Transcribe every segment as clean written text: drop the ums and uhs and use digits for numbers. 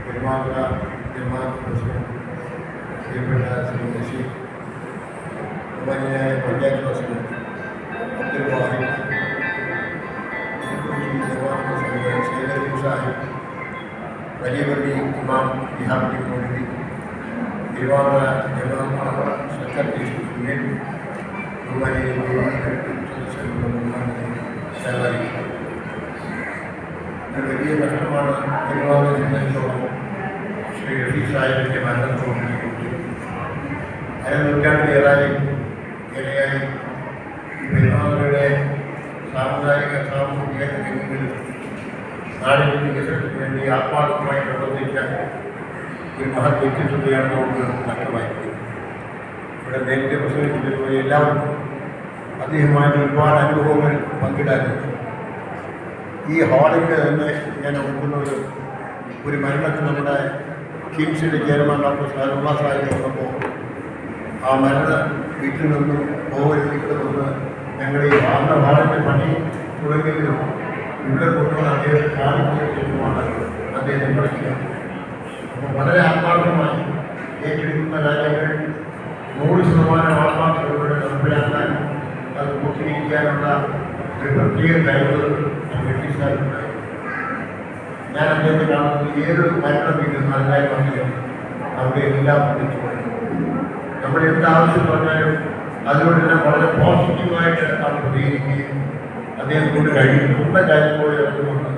പെരുമാത്ര ജമാഅത്ത് president ശ്രീപ്പെട്ട Shri Basheer, ബഹുമാനിയായ panchayat president Abdul വാഹിദ്, ജമാഅത്ത് president Saidali Sahib, വലിയ പള്ളി ഇമാം ഇഹാബി മൗലവി, തിരുവാതിര ജമാഅത്ത് സെക്രട്ടറി സുനിൽ, ബഹുമാനിയായ വലിയ നഷ്ടമാണ് തിരുവാതിര സംബന്ധിച്ചോളം ശ്രീ റഫീഖ് സാഹിബിൻ്റെ മരണത്തോടുകൂടി അരനൂറ്റാണ്ടിലേറെയായി ഈ പെരുമാതിരയുടെ സാമുദായിക രംഗങ്ങളിൽ നാടിൻ്റെ വികസനത്തിന് വേണ്ടി ആത്മാർത്ഥമായി പ്രവർത്തിച്ച ഒരു മഹത് വ്യക്തിത്വത്തെയാണ് നമുക്ക് നഷ്ടമായിരിക്കുന്നത്. ഇവിടെ നേരത്തെ പ്രസംഗിച്ചതുപോലെ എല്ലാവർക്കും അദ്ദേഹമായിട്ട് ഒരുപാട് അനുഭവങ്ങൾ പങ്കിടാനുണ്ട്. ഈ ഹാളിൻ്റെ തന്നെ ഞാൻ ഓർക്കുന്ന ഒരു മരണത്തിൽ നമ്മുടെ കിംസിൻ്റെ ചെയർമാൻ ഡോക്ടർ സാറുള്ള സാഹിബ് വന്നപ്പോൾ ആ മരണ വീട്ടിൽ നിന്നും ഇവിടെ നിന്ന് ഞങ്ങൾ ഈ ഹാളിൻ്റെ പണി തുടങ്ങിയതിലും ഇവിടെ കൊണ്ടുവന്ന് അദ്ദേഹത്തെ കാണിക്കുന്നതിനുമാണ് അദ്ദേഹത്തെ പഠിക്കുക. അപ്പോൾ വളരെ ആത്മാർത്ഥമായി ഏറ്റെടുക്കുന്ന കാര്യങ്ങൾ 100% ആത്മാർത്ഥതയോടെ നടപ്പിലാക്കാൻ അത് പൂർത്തീകരിക്കാനുള്ള ഒരു പ്രത്യേക കഴിവ് ബ്രിട്ടീഷുകാരുണ്ടായി. ഞാൻ അദ്ദേഹത്തെ കാണുന്നത് ഏതൊരു മരണം വീണ്ടും നന്നായി വന്നില്ല അവിടെ എല്ലാം ഒന്നിച്ചു നമ്മൾ എന്താവശ്യം പറഞ്ഞാലും അതിനോടെല്ലാം വളരെ പോസിറ്റീവായിട്ട് അത് പ്രതികരിക്കുകയും അദ്ദേഹത്തോട് കഴിയുന്ന കാര്യം പോലെ അതുകൊണ്ട്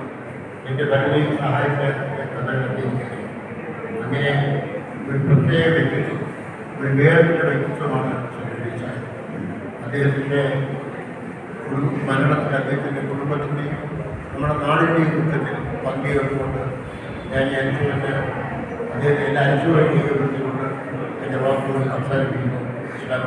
എൻ്റെ പരിധിയിൽ സഹായിക്കാൻ അദ്ദേഹം അങ്ങനെ ഒരു പ്രത്യേക വ്യക്തിത്വം, ഒരു വേറിട്ട വ്യക്തിത്വമാണ് ബ്രിട്ടീഷായത്. അദ്ദേഹത്തിൻ്റെ മരണത്തിൽ അദ്ദേഹത്തിൻ്റെ കുടുംബത്തിൻ്റെയും നമ്മുടെ നാടിൻ്റെയും ദുഃഖത്തിൽ പങ്കുചേർന്നുകൊണ്ട് ഞാൻ ഈ അനുഭവത്തെ അദ്ദേഹത്തെ എല്ലാ അനുഭവം രേഖപ്പെടുത്തിക്കൊണ്ട് എൻ്റെ വാക്കുകൾ അവസാനിപ്പിക്കുന്നു. ഇസ്ലാം